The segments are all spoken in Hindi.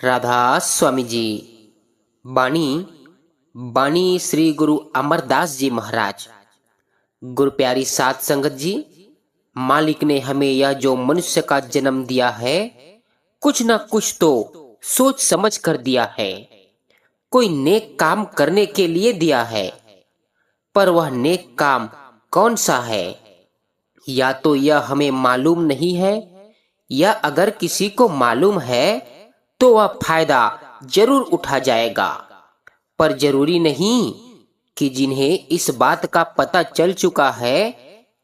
राधा स्वामी जी। बाणी बाणी श्री गुरु अमरदास जी महाराज। गुरु प्यारी साध संगत जी, मालिक ने हमें यह जो मनुष्य का जन्म दिया है, कुछ न कुछ तो सोच समझ कर दिया है। कोई नेक काम करने के लिए दिया है, पर वह नेक काम कौन सा है, या तो यह हमें मालूम नहीं है, या अगर किसी को मालूम है तो वह फायदा जरूर उठा जाएगा। पर जरूरी नहीं कि जिन्हें इस बात का पता चल चुका है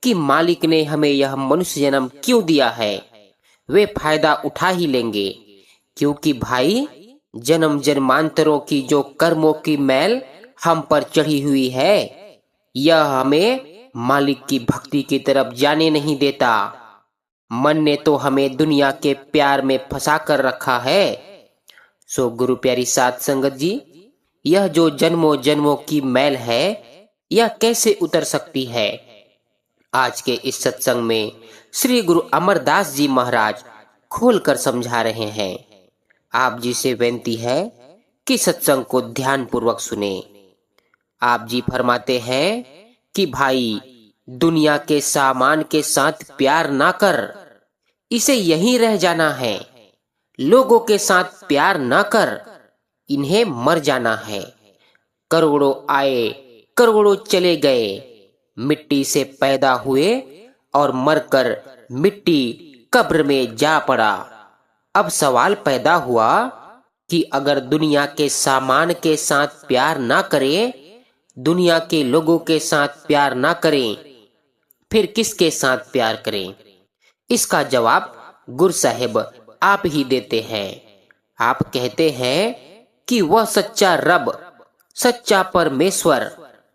कि मालिक ने हमें यह मनुष्य जन्म क्यों दिया है, वे फायदा उठा ही लेंगे। क्योंकि भाई, जन्म जन्मांतरों की जो कर्मों की मैल हम पर चढ़ी हुई है, यह हमें मालिक की भक्ति की तरफ जाने नहीं देता। मन ने तो हमें दुनिया के प्यार में फंसा कर रखा है। सो गुरु प्यारी साध संगत जी, यह जो जन्मों जन्मों की मैल है, यह कैसे उतर सकती है? आज के इस सत्संग में श्री गुरु अमरदास जी महाराज खोल कर समझा रहे हैं। आप जी से विनती है कि सत्संग को ध्यान पूर्वक सुने। आप जी फरमाते हैं कि भाई, दुनिया के सामान के साथ प्यार ना कर, इसे यहीं रह जाना है। लोगों के साथ प्यार ना कर, इन्हें मर जाना है। करोड़ों आए, करोड़ों चले गए, मिट्टी से पैदा हुए और मरकर मिट्टी कब्र में जा पड़ा। अब सवाल पैदा हुआ कि अगर दुनिया के सामान के साथ प्यार ना करें, दुनिया के लोगों के साथ प्यार ना करें, फिर किसके साथ प्यार करें? इसका जवाब गुरु साहिब आप ही देते हैं। आप कहते हैं कि वह सच्चा रब, सच्चा परमेश्वर,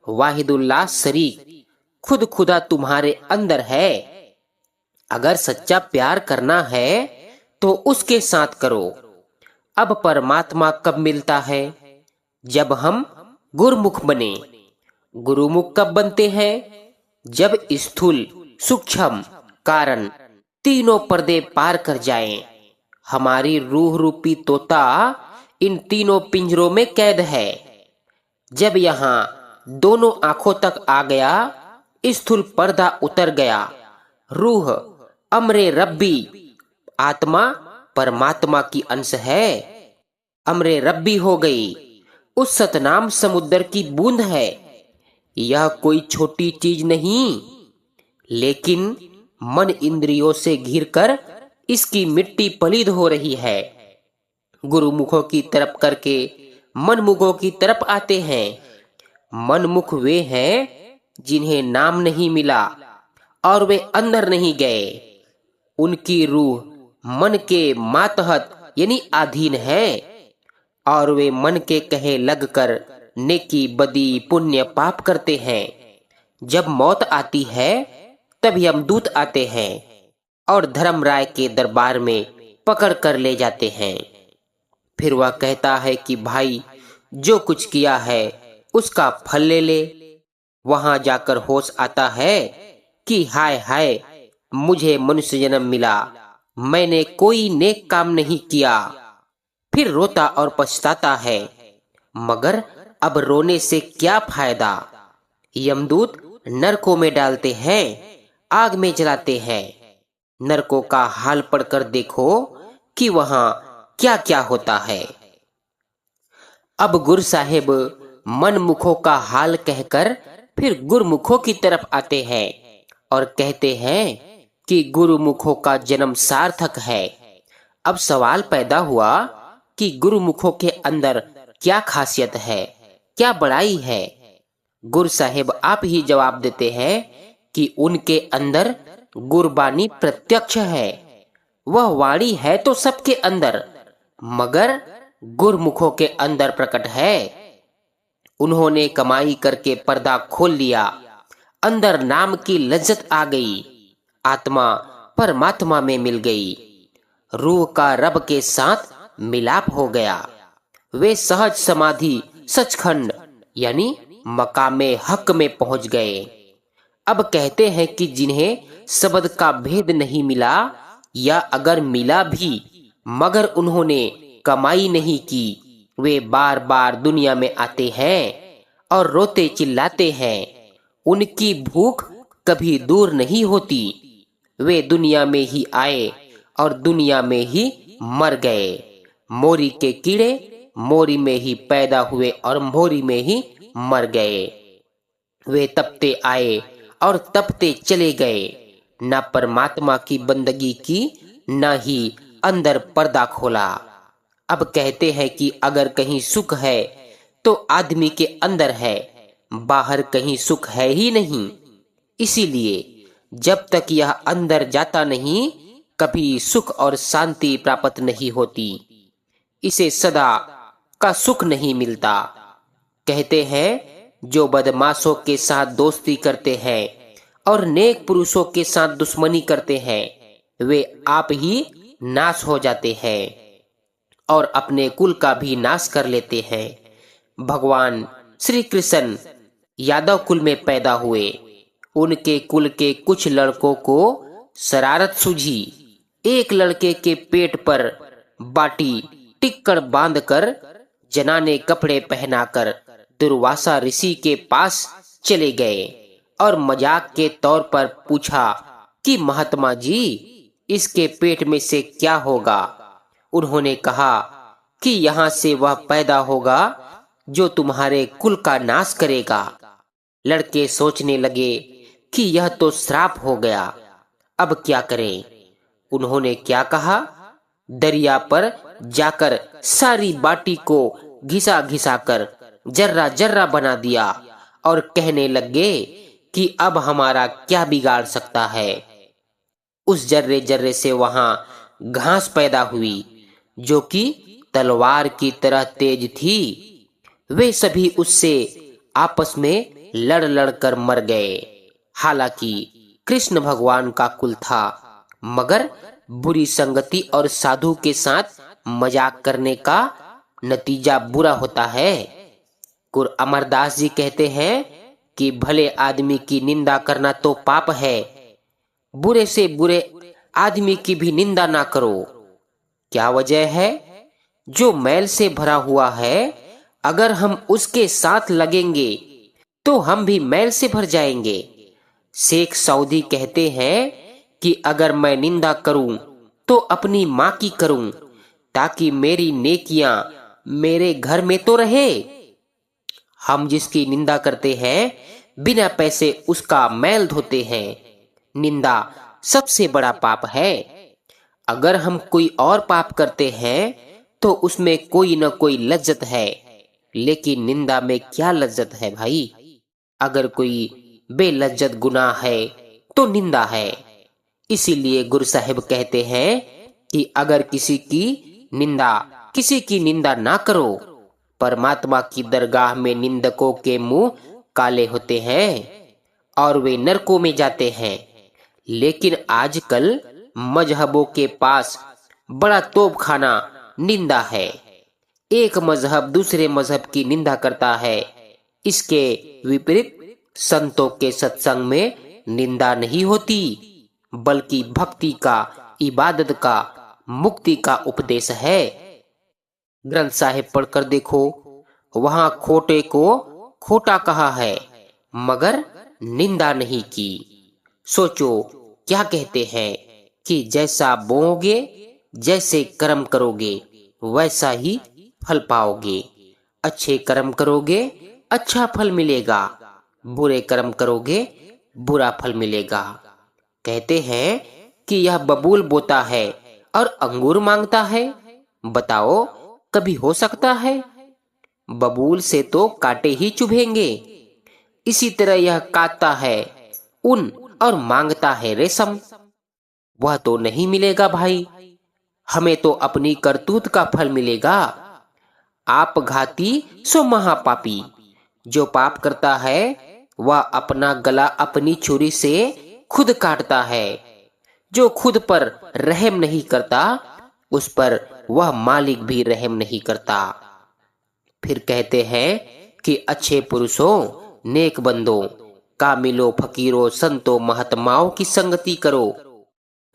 वाहिदुल्लाह शरीक, खुद खुदा तुम्हारे अंदर है। अगर सच्चा प्यार करना है तो उसके साथ करो। अब परमात्मा कब मिलता है? जब हम गुरुमुख बने। गुरुमुख कब बनते हैं? जब स्थूल, सूक्ष्म, कारण तीनों पर्दे पार कर जाएं। हमारी रूह रूपी तोता इन तीनों पिंजरों में कैद है। जब यहाँ दोनों आंखों तक आ गया, स्थूल पर्दा उतर गया, रूह अमरे रब्बी, आत्मा परमात्मा की अंश है, अमरे रब्बी हो गई, उस सतनाम समुद्र की बूंद है। यह कोई छोटी चीज नहीं, लेकिन मन इंद्रियों से घिरकर इसकी मिट्टी पलीद हो रही है। गुरुमुखों की तरफ करके मनमुखों की तरफ आते हैं। मनमुख वे हैं जिन्हें नाम नहीं मिला और वे अंदर नहीं गए। उनकी रूह मन के मातहत यानी अधीन है, और वे मन के कहे लगकर नेकी बदी पुण्य पाप करते हैं। जब मौत आती है तब यमदूत आते हैं और धर्मराय के दरबार में पकड़ कर ले जाते हैं। फिर वह कहता है कि भाई, जो कुछ किया है उसका फल ले ले। वहां जाकर होश आता है कि हाय हाय, मुझे मनुष्य जन्म मिला, मैंने कोई नेक काम नहीं किया। फिर रोता और पछताता है, मगर अब रोने से क्या फायदा? यमदूत नरकों में डालते हैं, आग में जलाते हैं। नरकों का हाल पढ़कर देखो कि वहां क्या क्या होता है। अब गुरु साहिब मनमुखों का हाल कहकर फिर गुरुमुखों की तरफ आते हैं और कहते हैं कि गुरुमुखों का जन्म सार्थक है। अब सवाल पैदा हुआ कि गुरुमुखों के अंदर क्या खासियत है, क्या बड़ाई है? गुरु साहिब आप ही जवाब देते हैं कि उनके अंदर गुरबानी प्रत्यक्ष है। वह वाणी है तो सबके अंदर, मगर गुरुमुखों के अंदर प्रकट है। उन्होंने कमाई करके पर्दा खोल लिया, अंदर नाम की लज्जत आ गई, आत्मा परमात्मा में मिल गई, रूह का रब के साथ मिलाप हो गया। वे सहज समाधि सचखंड यानी मकामे हक में पहुंच गए। अब कहते हैं कि जिन्हें शब्द का भेद नहीं मिला, या अगर मिला भी मगर उन्होंने कमाई नहीं की, वे बार बार दुनिया में आते हैं और रोते चिल्लाते हैं। उनकी भूख कभी दूर नहीं होती। वे दुनिया में ही आए और दुनिया में ही मर गए। मोरी के कीड़े मोरी में ही पैदा हुए और मोरी में ही मर गए। वे तपते आए और तपते चले गए। न परमात्मा की बंदगी की, न ही अंदर पर्दा खोला। अब कहते हैं कि अगर कहीं सुख है तो आदमी के अंदर है, बाहर कहीं सुख है ही नहीं। इसीलिए जब तक यह अंदर जाता नहीं, कभी सुख और शांति प्राप्त नहीं होती। इसे सदा का सुख नहीं मिलता। कहते हैं जो बदमाशों के साथ दोस्ती करते हैं और नेक पुरुषों के साथ दुश्मनी करते हैं, वे आप ही नाश हो जाते हैं और अपने कुल का भी नाश कर लेते हैं। भगवान श्री कृष्ण यादव कुल में पैदा हुए। उनके कुल के कुछ लड़कों को शरारत सूझी। एक लड़के के पेट पर बाटी टिक्कर बांधकर, जनाने कपड़े पहनाकर दुर्वासा ऋषि के पास चले गए और मजाक के तौर पर पूछा कि महात्मा जी, इसके पेट में से क्या होगा? उन्होंने कहा कि यहाँ से वह पैदा होगा जो तुम्हारे कुल का नाश करेगा। लड़के सोचने लगे कि यह तो श्राप हो गया, अब क्या करें? उन्होंने क्या कहा, दरिया पर जाकर सारी बाटी को घिसा घिसा कर जर्रा जर्रा बना दिया और कहने लगे कि अब हमारा क्या बिगाड़ सकता है। उस जर्रे जर्रे से वहां घास पैदा हुई जो कि तलवार की तरह तेज थी। वे सभी उससे आपस में लड़ लड़ कर मर गए। हालांकि कृष्ण भगवान का कुल था, मगर बुरी संगति और साधु के साथ मजाक करने का नतीजा बुरा होता है। गुरु अमरदास जी कहते हैं कि भले आदमी की निंदा करना तो पाप है, बुरे से बुरे आदमी की भी निंदा ना करो। क्या वजह है? जो मैल से भरा हुआ है, अगर हम उसके साथ लगेंगे तो हम भी मैल से भर जाएंगे। शेख सऊदी कहते हैं कि अगर मैं निंदा करूं तो अपनी माँ की करूं, ताकि मेरी नेकियां मेरे घर में तो रहे। हम जिसकी निंदा करते हैं बिना पैसे उसका मैल धोते हैं। निंदा सबसे बड़ा पाप है। अगर हम कोई और पाप करते हैं तो उसमें कोई न कोई लज्जत है, लेकिन निंदा में क्या लज्जत है भाई? अगर कोई बेलज्जत गुनाह है तो निंदा है। इसीलिए गुरु साहिब कहते हैं कि अगर किसी की निंदा ना करो। परमात्मा की दरगाह में निंदकों के मुंह काले होते हैं और वे नरकों में जाते हैं। लेकिन आजकल मजहबों के पास बड़ा तोपखाना निंदा है। एक मजहब दूसरे मजहब की निंदा करता है। इसके विपरीत संतों के सत्संग में निंदा नहीं होती, बल्कि भक्ति का, इबादत का, मुक्ति का उपदेश है। ग्रंथ साहिब पढ़कर देखो, वहां खोटे को खोटा कहा है, मगर निंदा नहीं की। सोचो क्या कहते हैं कि जैसा बोओगे, जैसे कर्म करोगे, वैसा ही फल पाओगे। अच्छे कर्म करोगे, अच्छा फल मिलेगा। बुरे कर्म करोगे, बुरा फल मिलेगा। कहते हैं कि यह बबूल बोता है और अंगूर मांगता है। बताओ कभी हो सकता है? बबूल से तो कांटे ही चुभेंगे। इसी तरह यह काटता है ऊन और मांगता है रेशम। वह तो नहीं मिलेगा भाई। हमें तो अपनी करतूत का फल मिलेगा। आप घाती सो महापापी। जो पाप करता है वह अपना गला अपनी छुरी से खुद काटता है। जो खुद पर रहम नहीं करता, उस पर वह मालिक भी रहम नहीं करता। फिर कहते हैं कि अच्छे पुरुषों, नेक बंदों, कामिलों, फकीरों, संतों, महात्माओं की संगति करो।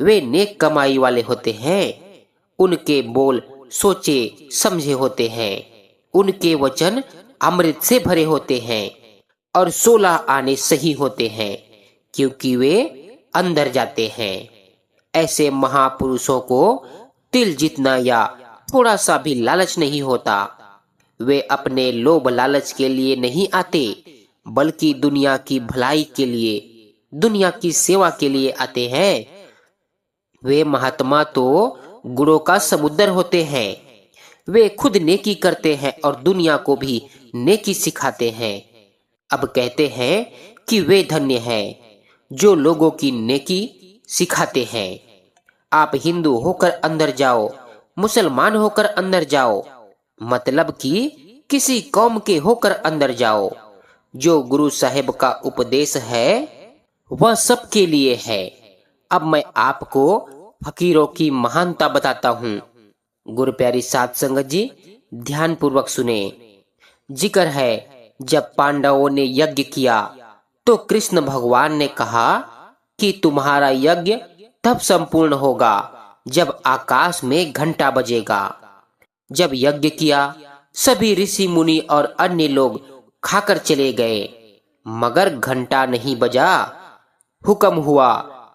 वे नेक कमाई वाले होते हैं। उनके बोल सोचे समझे होते हैं। उनके वचन अमृत से भरे होते हैं और 16 आने सही होते हैं, क्योंकि वे अंदर जाते हैं। ऐसे महापुरुषों को तिल जितना या थोड़ा सा भी लालच नहीं होता। वे अपने लोभ लालच के लिए नहीं आते, बल्कि दुनिया की भलाई के लिए, दुनिया की सेवा के लिए आते हैं। वे महात्मा तो गुणों का समुद्र होते हैं। वे खुद नेकी करते हैं और दुनिया को भी नेकी सिखाते हैं। अब कहते हैं कि वे धन्य हैं जो लोगों की नेकी सिखाते हैं। आप हिंदू होकर अंदर जाओ, मुसलमान होकर अंदर जाओ, मतलब कि किसी कौम के होकर अंदर जाओ, जो गुरु साहिब का उपदेश है वह सबके लिए है। अब मैं आपको फकीरों की महानता बताता हूँ। गुरु प्यारी साध संगत जी, ध्यान पूर्वक सुने। जिक्र है जब पांडवों ने यज्ञ किया तो कृष्ण भगवान ने कहा कि तुम्हारा यज्ञ तब संपूर्ण होगा जब आकाश में घंटा बजेगा। जब यज्ञ किया सभी ऋषि मुनि और अन्य लोग खाकर चले गए, मगर घंटा नहीं बजा। हुक्म हुआ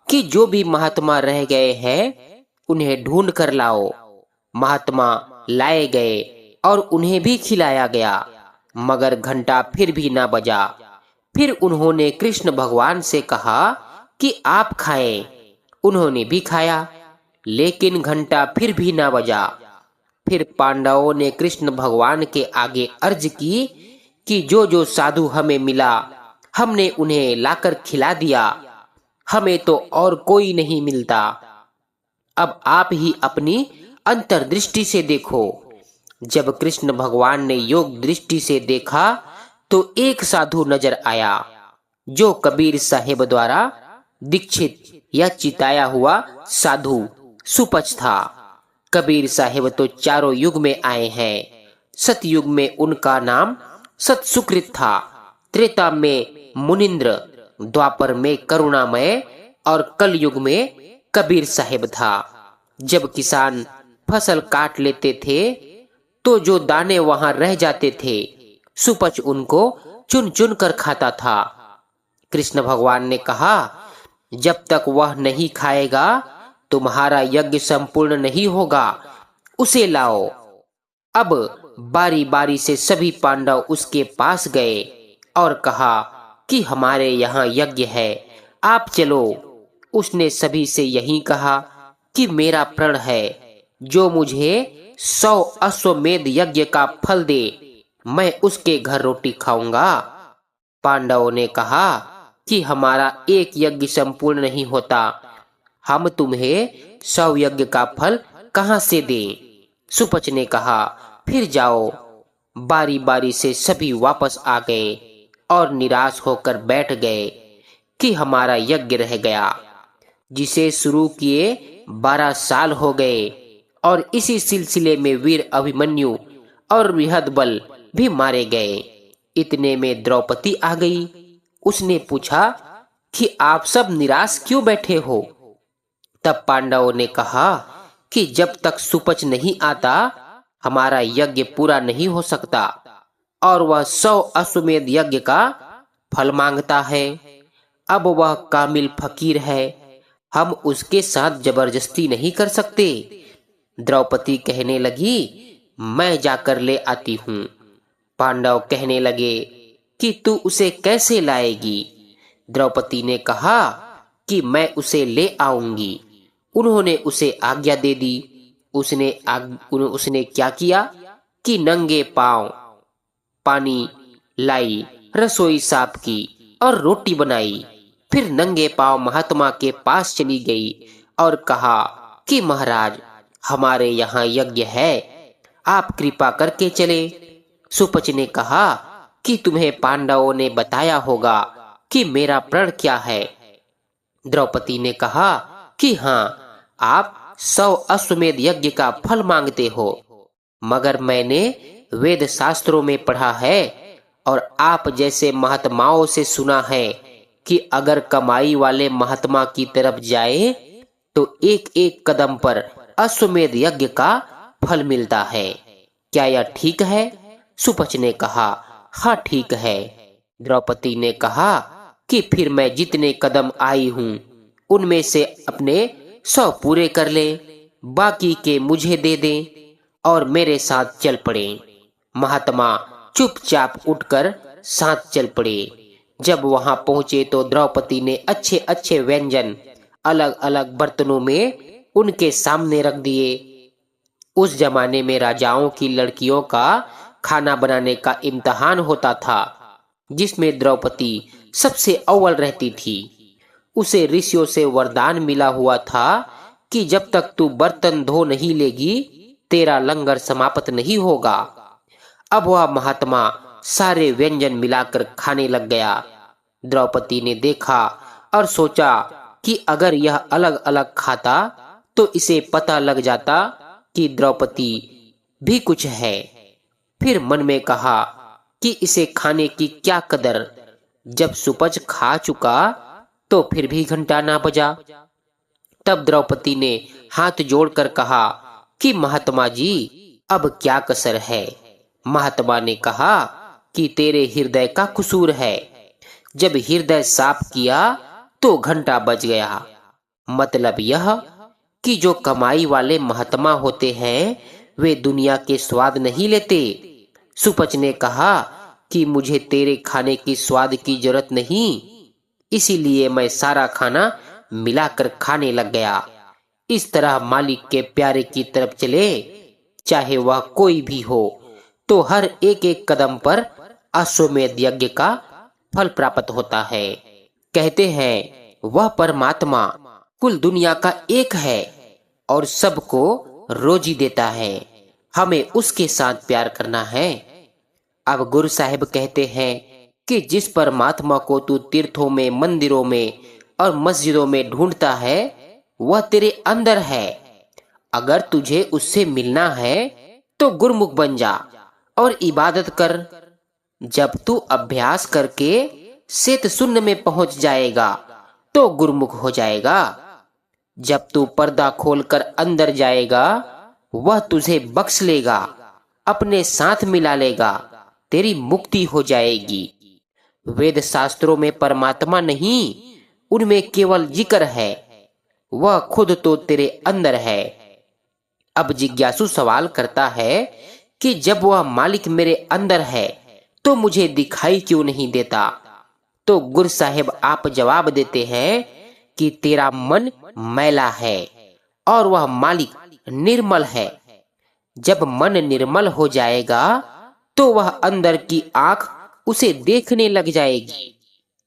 कि जो भी महात्मा रह गए हैं उन्हें ढूंढ कर लाओ। महात्मा लाए गए और उन्हें भी खिलाया गया, मगर घंटा फिर भी ना बजा। फिर उन्होंने कृष्ण भगवान से कहा कि आप खाएं। उन्होंने भी खाया, लेकिन घंटा फिर भी ना बजा। फिर पांडवों ने कृष्ण भगवान के आगे अर्ज की कि जो जो साधु हमें मिला हमने उन्हें लाकर खिला दिया, हमें तो और कोई नहीं मिलता। अब आप ही अपनी अंतर्दृष्टि से देखो। जब कृष्ण भगवान ने योग दृष्टि से देखा तो एक साधु नजर आया जो कबीर साहिब द्वारा दीक्षित या चिताया हुआ साधु सुपच था। कबीर साहिब तो चारों युग में आए हैं। सतयुग में उनका नाम सतसुकृत था, त्रेता में मुनिंद्र, द्वापर में करुणामय और कलयुग में कबीर साहिब था। जब किसान फसल काट लेते थे तो जो दाने वहां रह जाते थे सुपच उनको चुन चुन कर खाता था। कृष्ण भगवान ने कहा, जब तक वह नहीं खाएगा तुम्हारा यज्ञ संपूर्ण नहीं होगा, उसे लाओ। अब बारी बारी से सभी पांडव उसके पास गए और कहा कि हमारे यहाँ यज्ञ है, आप चलो। उसने सभी से यही कहा कि मेरा प्रण है, जो मुझे 100 अश्वमेध यज्ञ का फल दे मैं उसके घर रोटी खाऊंगा। पांडवों ने कहा कि हमारा एक यज्ञ संपूर्ण नहीं होता, हम तुम्हें 100 यज्ञ का फल कहां से दें। सुपच ने कहा, फिर जाओ। बारी बारी से सभी वापस आ गए और निराश होकर बैठ गए कि हमारा यज्ञ रह गया, जिसे शुरू किए 12 साल हो गए। और इसी सिलसिले में वीर अभिमन्यु और बृहदबल भी मारे गए। इतने में द्रौपदी आ गई। उसने पूछा कि आप सब निराश क्यों बैठे हो। तब पांडवों ने कहा कि जब तक सुपच नहीं आता हमारा यज्ञ पूरा नहीं हो सकता, और वह 100 अश्वमेध यज्ञ का फल मांगता है। अब वह कामिल फकीर है, हम उसके साथ जबरदस्ती नहीं कर सकते। द्रौपदी कहने लगी, मैं जाकर ले आती हूँ। पांडव कहने लगे कि तू उसे कैसे लाएगी। द्रौपदी ने कहा कि मैं उसे ले आऊंगी। उन्होंने उसे आज्ञा दे दी। उसने क्या किया कि नंगे पांव पानी लाई, रसोई साफ की और रोटी बनाई। फिर नंगे पांव महात्मा के पास चली गई और कहा कि महाराज, हमारे यहाँ यज्ञ है, आप कृपा करके चले। सुपच ने कहा कि तुम्हें पांडवों ने बताया होगा कि मेरा प्रण क्या है। द्रौपदी ने कहा कि हाँ, आप 100 अश्वमेध यज्ञ का फल मांगते हो, मगर मैंने वेद शास्त्रों में पढ़ा है और आप जैसे महात्माओं से सुना है कि अगर कमाई वाले महात्मा की तरफ जाए तो एक एक कदम पर अश्वमेध यज्ञ का फल मिलता है। क्या यह ठीक है? सुपच ने कहा, हाँ ठीक है। द्रौपदी ने कहा कि फिर मैं जितने कदम आई हूँ उनमें से अपने 100 पूरे कर ले, बाकी के मुझे दे दें और मेरे साथ चल पड़े। महात्मा चुपचाप उठकर साथ चल पड़े। जब वहां पहुंचे तो द्रौपदी ने अच्छे अच्छे व्यंजन अलग अलग बर्तनों में उनके सामने रख दिए। उस जमाने में राजाओं की लड़कियों का खाना बनाने का इम्तिहान होता था, जिसमें द्रौपदी सबसे अव्वल रहती थी। उसे ऋषियों से वरदान मिला हुआ था कि जब तक तू बर्तन धो नहीं लेगी तेरा लंगर समाप्त नहीं होगा। अब वह महात्मा सारे व्यंजन मिलाकर खाने लग गया। द्रौपदी ने देखा और सोचा कि अगर यह अलग अलग खाता तो इसे पता लग जाता कि द्रौपदी भी कुछ है। फिर मन में कहा कि इसे खाने की क्या कदर, जब सुपच खा चुका तो फिर भी घंटा ना बजा। तब द्रौपदी ने हाथ जोड़कर कहा कि महात्मा जी, अब क्या कसर है? महात्मा ने कहा कि तेरे हृदय का कसूर है। जब हृदय साफ किया तो घंटा बज गया। मतलब यह कि जो कमाई वाले महात्मा होते हैं वे दुनिया के स्वाद नहीं लेते। सुपच ने कहा कि मुझे तेरे खाने की स्वाद की जरूरत नहीं, इसीलिए मैं सारा खाना मिलाकर खाने लग गया। इस तरह मालिक के प्यारे की तरफ चले, चाहे वह कोई भी हो, तो हर एक एक कदम पर अश्वमेध यज्ञ का फल प्राप्त होता है। कहते हैं वह परमात्मा कुल दुनिया का एक है और सबको रोजी देता है। हमें उसके साथ प्यार करना है। अब गुरु साहिब कहते हैं कि जिस परमात्मा को तू तीर्थों में, मंदिरों में और मस्जिदों में ढूंढता है वह तेरे अंदर है। अगर तुझे उससे मिलना है तो गुरमुख बन जा और इबादत कर। जब तू अभ्यास करके सेत शून्य में पहुंच जाएगा तो गुरमुख हो जाएगा। जब तू पर्दा खोलकर अंदर जाएगा वह तुझे बख्श लेगा, अपने साथ मिला लेगा, तेरी मुक्ति हो जाएगी। वेद शास्त्रों में परमात्मा नहीं, उनमें केवल जिक्र है, वह खुद तो तेरे अंदर है। अब जिज्ञासु सवाल करता है कि जब वह मालिक मेरे अंदर है तो मुझे दिखाई क्यों नहीं देता? तो गुरु साहिब आप जवाब देते हैं कि तेरा मन मैला है और वह मालिक निर्मल है। जब मन निर्मल हो जाएगा तो वह अंदर की आंख उसे देखने लग जाएगी।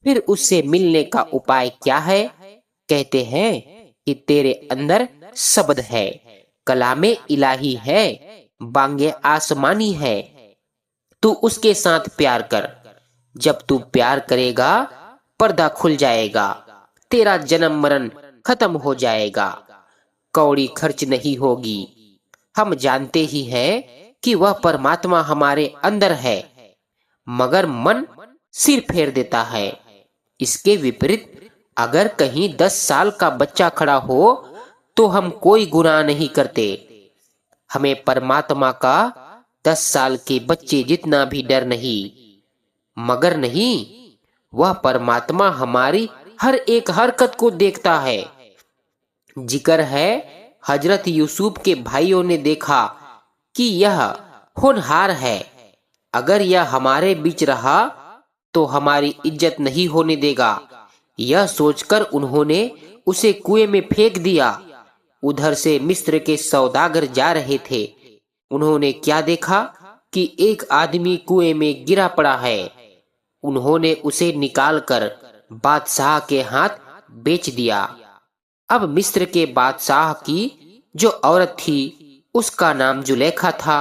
फिर उससे मिलने का उपाय क्या है? कहते हैं कि तेरे अंदर शब्द है, कलामे इलाही है, बांगे आसमानी है। तू उसके साथ प्यार कर। जब तू प्यार करेगा पर्दा खुल जाएगा, तेरा जन्म मरण खत्म हो जाएगा, कौड़ी खर्च नहीं होगी। हम जानते ही हैं कि वह परमात्मा हमारे अंदर है, मगर मन सिर फेर देता है। इसके विपरीत अगर कहीं 10 साल का बच्चा खड़ा हो तो हम कोई गुनाह नहीं करते। हमें परमात्मा का 10 साल के बच्चे जितना भी डर नहीं। मगर नहीं, वह परमात्मा हमारी हर एक हरकत को देखता है। जिक्र है हजरत यूसुफ के भाइयों ने देखा कि यह होनहार है, अगर यह हमारे बीच रहा तो हमारी इज्जत नहीं होने देगा। यह सोचकर उन्होंने उसे कुएं में फेंक दिया। उधर से मिस्र के सौदागर जा रहे थे। उन्होंने क्या देखा कि एक आदमी कुएं में गिरा पड़ा है। उन्होंने उसे निकालकर बादशाह के हाथ बेच दिया। अब मिस्र के बादशाह की जो औरत थी उसका नाम जुलेखा था।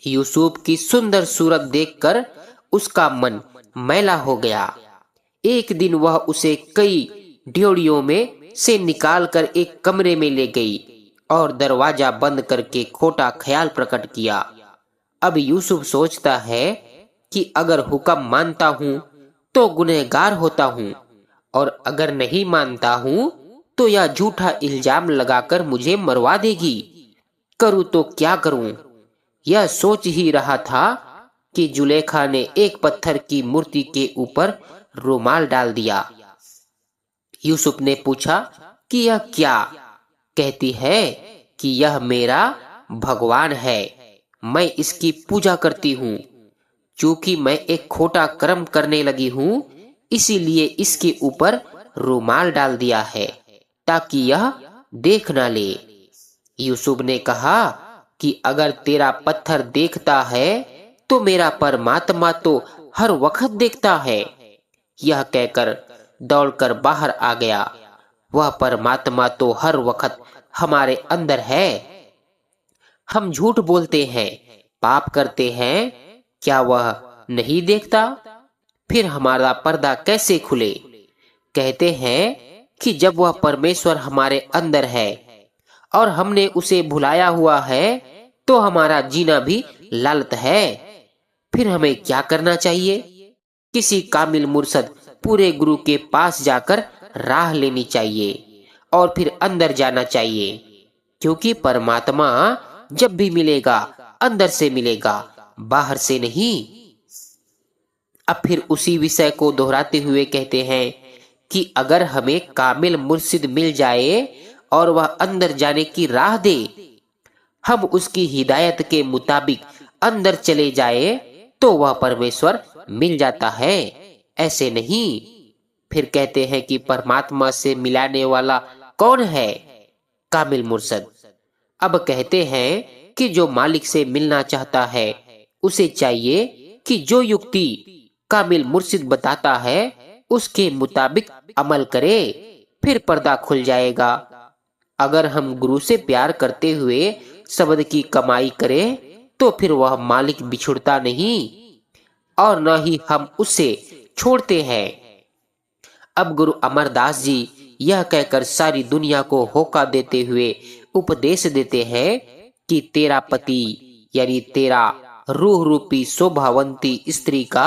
यूसुफ की सुंदर सूरत देखकर उसका मन मैला हो गया। एक दिन वह उसे कई ड्योढ़ियों में से निकालकर एक कमरे में ले गई और दरवाजा बंद करके खोटा ख्याल प्रकट किया। अब यूसुफ सोचता है कि अगर हुक्म मानता हूँ तो गुनहगार होता हूँ और अगर नहीं मानता हूँ तो यह झूठा इल्जाम लगाकर मुझे मरवा देगी। करूं तो क्या करूं। यह सोच ही रहा था कि जुलेखा ने एक पत्थर की मूर्ति के ऊपर रुमाल डाल दिया। यूसुफ ने पूछा कि यह क्या। कहती है कि यह मेरा भगवान है, मैं इसकी पूजा करती हूँ। क्योंकि मैं एक खोटा कर्म करने लगी हूँ, इसीलिए इसके ऊपर रुमाल डाल दिया है ताकि यह देख ना ले। यूसुफ ने कहा कि अगर तेरा पत्थर देखता है तो मेरा परमात्मा तो हर वक्त देखता है। यह कहकर दौड़कर बाहर आ गया। वह परमात्मा तो हर वक्त हमारे अंदर है। हम झूठ बोलते हैं, पाप करते हैं, क्या वह नहीं देखता? फिर हमारा पर्दा कैसे खुले? कहते हैं कि जब वह परमेश्वर हमारे अंदर है और हमने उसे भुलाया हुआ है तो हमारा जीना भी लालत है। फिर हमें क्या करना चाहिए? किसी कामिल मुर्शद पूरे गुरु के पास जाकर राह लेनी चाहिए और फिर अंदर जाना चाहिए, क्योंकि परमात्मा जब भी मिलेगा अंदर से मिलेगा, बाहर से नहीं। अब फिर उसी विषय को दोहराते हुए कहते हैं कि अगर हमें कामिल मुर्शिद मिल जाए और वह अंदर जाने की राह दे, हम उसकी हिदायत के मुताबिक अंदर चले जाए तो वह परमेश्वर मिल जाता है, ऐसे नहीं। फिर कहते हैं कि परमात्मा से मिलाने वाला कौन है? कामिल मुर्शद। अब कहते हैं कि जो मालिक से मिलना चाहता है उसे चाहिए कि जो युक्ति कामिल मुर्शिद बताता है उसके मुताबिक अमल करे, फिर पर्दा खुल जाएगा। अगर हम गुरु से प्यार करते हुए शब्द की कमाई करें तो फिर वह मालिक बिछुड़ता नहीं और न ही हम उससे छोड़ते हैं। अब गुरु अमरदास जी यह कहकर सारी दुनिया को होका देते हुए उपदेश देते हैं कि तेरा पति यानी तेरा रूह रूपी शोभावंती स्त्री का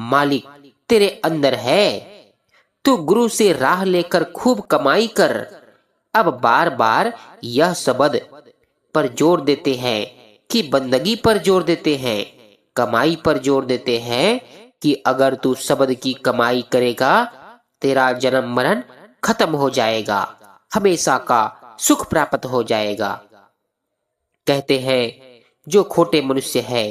मालिक तेरे अंदर है। तू गुरु से राह लेकर खूब कमाई कर। अब बार बार यह शब्द पर जोर देते हैं कि बंदगी पर जोर देते हैं, कमाई पर जोर देते हैं कि अगर तू शब्द की कमाई करेगा तेरा जन्म मरण खत्म हो जाएगा, हमेशा का सुख प्राप्त हो जाएगा। कहते हैं जो खोटे मनुष्य है,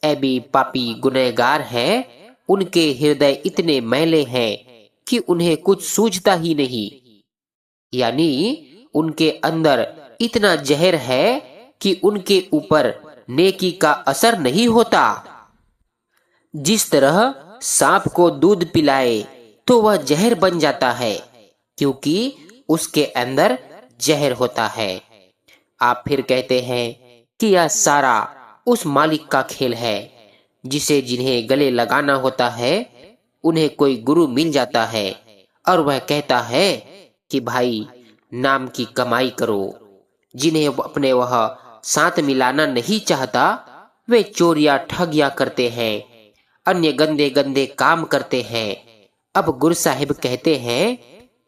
ऐबी पापी गुनहगार है, उनके हृदय इतने मैले हैं कि उन्हें कुछ सूझता ही नहीं। यानी उनके अंदर इतना जहर है कि उनके ऊपर नेकी का असर नहीं होता। जिस तरह सांप को दूध पिलाए तो वह जहर बन जाता है, क्योंकि उसके अंदर जहर होता है। आप फिर कहते हैं कि यह सारा उस मालिक का खेल है जिसे जिन्हें गले लगाना होता है उन्हें कोई गुरु मिल जाता है और वह कहता है कि भाई नाम की कमाई करो। जिन्हें अपने वह साथ मिलाना नहीं चाहता वे चोरियां ठगियां करते हैं, अन्य गंदे गंदे काम करते हैं। अब गुरु साहिब कहते हैं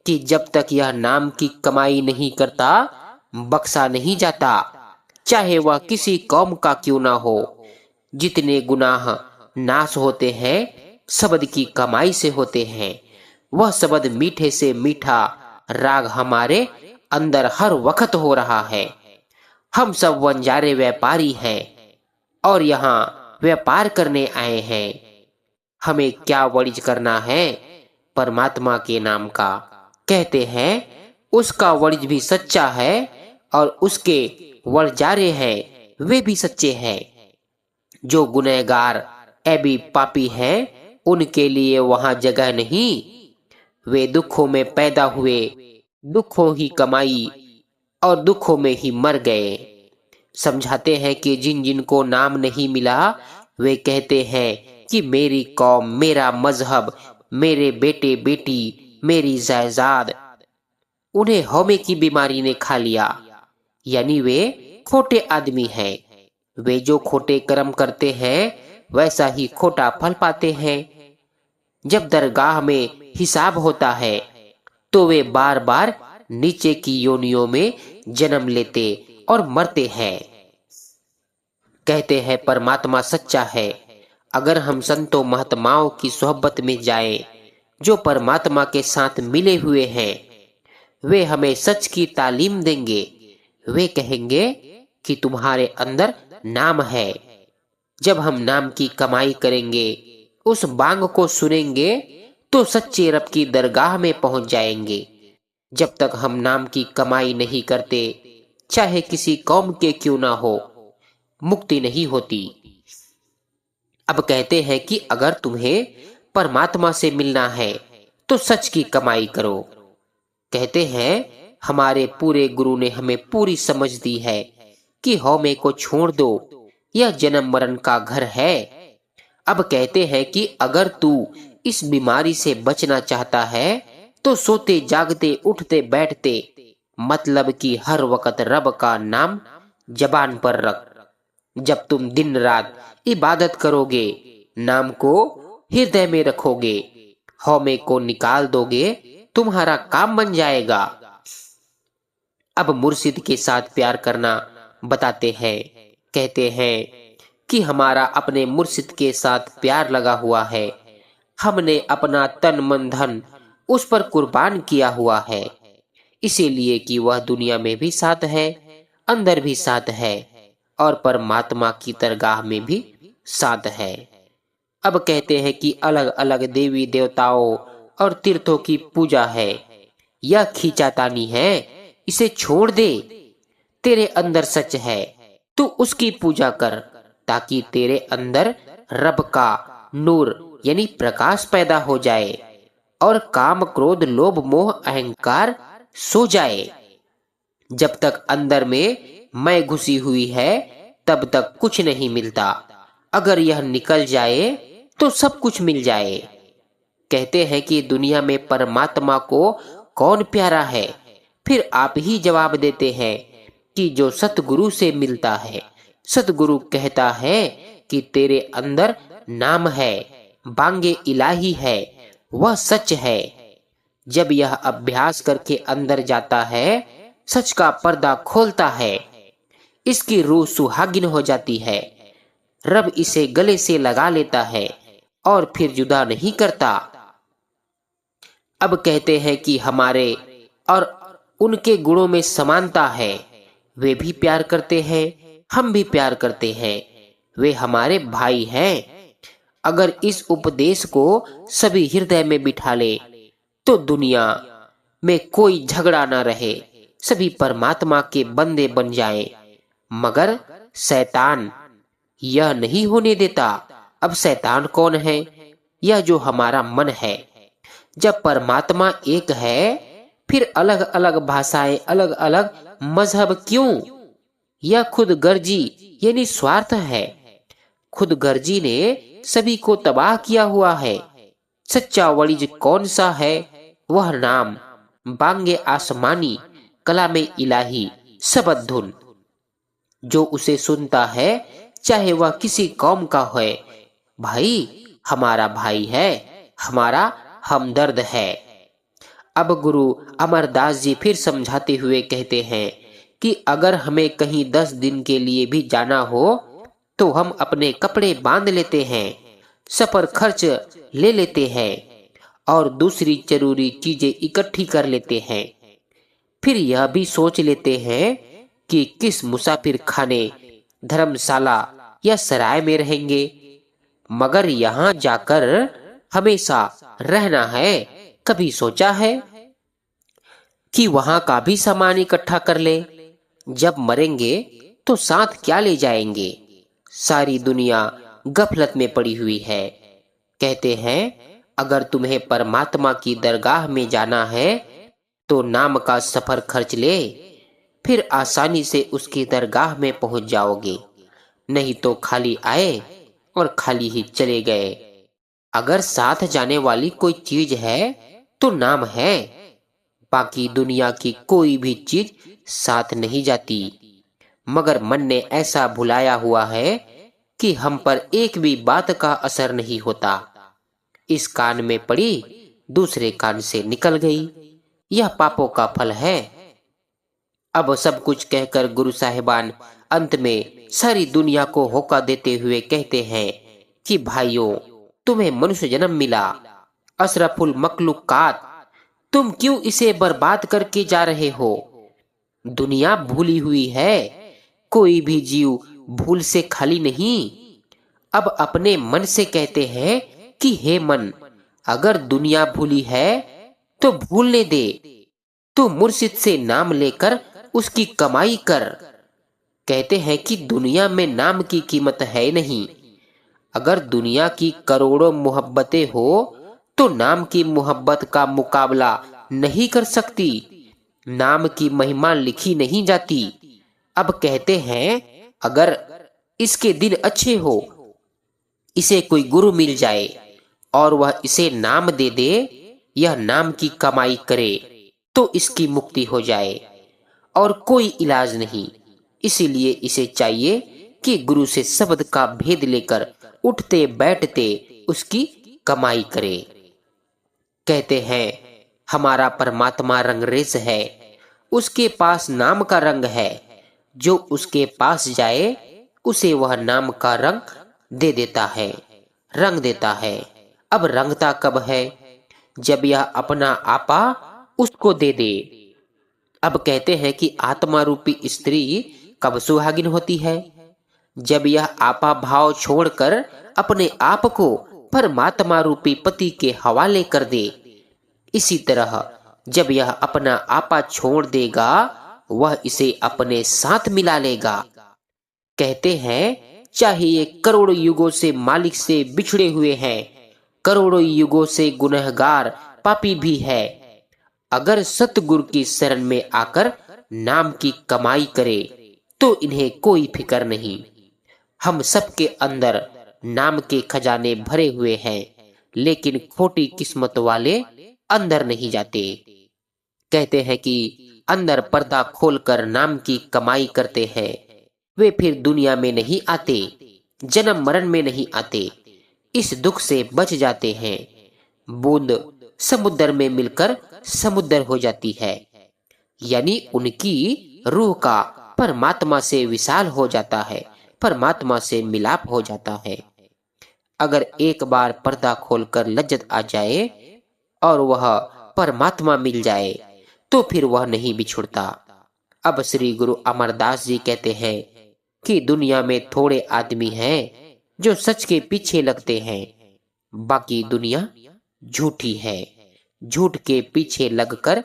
कि जब तक यह नाम की कमाई नहीं करता बख्शा नहीं जाता, चाहे वह किसी कौम का क्यों ना हो। जितने गुनाह नाश होते हैं शब्द की कमाई से होते हैं। वह शब्द मीठे से मीठा राग हमारे अंदर हर वक्त हो रहा है। हम सब वंजारे व्यापारी हैं और यहाँ व्यापार करने आए हैं। हमें क्या वाणिज्य करना है? परमात्मा के नाम का। कहते हैं उसका वाणिज्य भी सच्चा है और उसके वरजारे हैं वे भी सच्चे हैं। जो गुनहगार ऐबी पापी हैं उनके लिए वहां जगह नहीं। वे दुखों में पैदा हुए, दुखों ही कमाई और दुखों में ही मर गए। समझाते हैं कि जिन जिन को नाम नहीं मिला वे कहते हैं कि मेरी कौम, मेरा मजहब, मेरे बेटे बेटी, मेरी जायदाद। उन्हें हौमे की बीमारी ने खा लिया, यानी वे खोटे आदमी हैं। वे जो खोटे कर्म करते हैं वैसा ही खोटा फल पाते हैं। जब दरगाह में हिसाब होता है तो वे बार बार नीचे की योनियों में जन्म लेते और मरते हैं। कहते हैं परमात्मा सच्चा है। अगर हम संतों महात्माओं की सोहबत में जाएं, जो परमात्मा के साथ मिले हुए हैं, वे हमें सच की तालीम देंगे। वे कहेंगे कि तुम्हारे अंदर नाम है। जब हम नाम की कमाई करेंगे, उस बांग को सुनेंगे, तो सच्चे रब की दरगाह में पहुंच जाएंगे। जब तक हम नाम की कमाई नहीं करते, चाहे किसी कौम के क्यों ना हो, मुक्ति नहीं होती। अब कहते हैं कि अगर तुम्हें परमात्मा से मिलना है तो सच की कमाई करो। कहते हैं हमारे पूरे गुरु ने हमें पूरी समझ दी है कि हौमे को छोड़ दो, यह जन्म मरण का घर है। अब कहते हैं कि अगर तू इस बीमारी से बचना चाहता है तो सोते जागते उठते बैठते मतलब कि हर वक्त रब का नाम जबान पर रख। जब तुम दिन रात इबादत करोगे, नाम को हृदय में रखोगे, हौमे को निकाल दोगे, तुम्हारा काम बन जाएगा। अब मुर्शिद के साथ प्यार करना बताते हैं। कहते हैं कि हमारा अपने मुर्शिद के साथ प्यार लगा हुआ है। हमने अपना तन मन धन उस पर कुर्बान किया हुआ है, इसीलिए कि वह दुनिया में भी साथ है, अंदर भी साथ है और परमात्मा की दरगाह में भी साथ है। अब कहते हैं कि अलग अलग देवी देवताओं और तीर्थों की पूजा है, यह खींचातानी है, इसे छोड़ दे। तेरे अंदर सच है, तू उसकी पूजा कर, ताकि तेरे अंदर रब का नूर यानी प्रकाश पैदा हो जाए और काम क्रोध लोभ मोह अहंकार सो जाए। जब तक अंदर में मैं घुसी हुई है, तब तक कुछ नहीं मिलता। अगर यह निकल जाए तो सब कुछ मिल जाए। कहते हैं कि दुनिया में परमात्मा को कौन प्यारा है? फिर आप ही जवाब देते हैं कि जो सतगुरु से मिलता है। सतगुरु कहता है कि तेरे अंदर नाम है, बांगे इलाही है, वह सच है। जब यह अभ्यास करके अंदर जाता है, सच का पर्दा खोलता है, इसकी रूह सुहागिन हो जाती है। रब इसे गले से लगा लेता है और फिर जुदा नहीं करता। अब कहते हैं कि हमारे और उनके गुणों में समानता है। वे भी प्यार करते हैं, हम भी प्यार करते हैं। वे हमारे भाई हैं। अगर इस उपदेश को सभी हृदय में बिठा ले तो दुनिया में कोई झगड़ा ना रहे, सभी परमात्मा के बंदे बन जाएं। मगर शैतान यह नहीं होने देता। अब शैतान कौन है? यह जो हमारा मन है। जब परमात्मा एक है, फिर अलग अलग भाषाएं, अलग अलग मजहब क्यों? यह खुद गर्जी यानी स्वार्थ है। खुद गर्जी ने सभी को तबाह किया हुआ है। सच्चा वलीज कौन सा है? वह नाम बांगे आसमानी, कलामे इलाही, सबद धुन। जो उसे सुनता है, चाहे वह किसी कौम का है, भाई हमारा भाई है, हमारा हमदर्द है। अब गुरु अमरदास जी फिर समझाते हुए कहते हैं कि अगर हमें कहीं 10 दिन के लिए भी जाना हो तो हम अपने कपड़े बांध लेते हैं, सफर खर्च ले लेते हैं और दूसरी जरूरी चीजें इकट्ठी कर लेते हैं। फिर यह भी सोच लेते हैं कि किस मुसाफिर खाने, धर्मशाला या सराय में रहेंगे। मगर यहाँ जाकर हमेशा रहना है, कभी सोचा है कि वहां का भी सामान इकट्ठा कर ले? जब मरेंगे तो साथ क्या ले जाएंगे? सारी दुनिया गफलत में पड़ी हुई है। कहते हैं अगर तुम्हें परमात्मा की दरगाह में जाना है तो नाम का सफर खर्च ले, फिर आसानी से उसकी दरगाह में पहुंच जाओगे। नहीं तो खाली आए और खाली ही चले गए। अगर साथ जाने वाली कोई चीज है तो नाम है, बाकी दुनिया की कोई भी चीज साथ नहीं जाती। मगर मन ने ऐसा भुलाया हुआ है कि हम पर एक भी बात का असर नहीं होता। इस कान में पड़ी, दूसरे कान से निकल गई। यह पापों का फल है। अब सब कुछ कहकर गुरु साहिबान अंत में सारी दुनिया को होका देते हुए कहते हैं कि भाइयों, तुम्हें मनुष्य जन्म मिला, अशरफुल मखलूकात, तुम क्यों इसे बर्बाद करके जा रहे हो? दुनिया भूली हुई है, कोई भी जीव भूल से खाली नहीं। अब अपने मन से कहते हैं कि हे मन, अगर दुनिया भूली है तो भूलने दे, तू मुर्शिद से नाम लेकर उसकी कमाई कर। कहते हैं कि दुनिया में नाम की कीमत है नहीं। अगर दुनिया की करोड़ों मोहब्बतें हो तो नाम की मोहब्बत का मुकाबला नहीं कर सकती। नाम की महिमा लिखी नहीं जाती। अब कहते हैं अगर इसके दिन अच्छे हो, इसे कोई गुरु मिल जाए और वह इसे नाम दे दे, यह नाम की कमाई करे तो इसकी मुक्ति हो जाए और कोई इलाज नहीं। इसीलिए इसे चाहिए कि गुरु से शब्द का भेद लेकर उठते बैठते उसकी कमाई करे। कहते हैं हमारा परमात्मा रंगरेज है, उसके पास नाम का रंग है। जो उसके पास जाए उसे वह नाम का रंग दे देता है, रंग देता है। अब रंगता कब है? जब यह अपना आपा उसको दे दे। अब कहते हैं कि आत्मा रूपी स्त्री कब सुहागिन होती है? जब यह आपा भाव छोड़कर अपने आप को परमात्मा रूपी पति के हवाले कर दे। इसी तरह जब यह अपना आपा छोड़ देगा, वह इसे अपने साथ मिला लेगा। कहते हैं चाहे ये करोड़ों युगों से मालिक से बिछड़े हुए हैं, करोड़ों युगों से गुनहगार पापी भी है, अगर सतगुरु की शरण में आकर नाम की कमाई करे तो इन्हें कोई फिक्र नहीं। हम सबके अंदर नाम के खजाने भरे हुए हैं, लेकिन खोटी किस्मत वाले अंदर नहीं जाते। कहते हैं कि अंदर पर्दा खोलकर नाम की कमाई करते हैं, वे फिर दुनिया में नहीं आते, जन्म मरण में नहीं आते, इस दुख से बच जाते हैं। बूंद समुद्र में मिलकर समुद्र हो जाती है, यानी उनकी रूह का परमात्मा से विशाल हो जाता है, परमात्मा से मिलाप हो जाता है। अगर एक बार पर्दा खोलकर लज्जत आ जाए और वह परमात्मा मिल जाए तो फिर वह नहीं बिछुड़ता। अब श्री गुरु अमरदास जी कहते हैं कि दुनिया में थोड़े आदमी हैं जो सच के पीछे लगते हैं, बाकी दुनिया झूठी है। झूठ के पीछे लगकर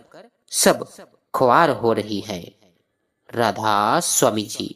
सब ख्वार हो रही है। राधा स्वामी जी।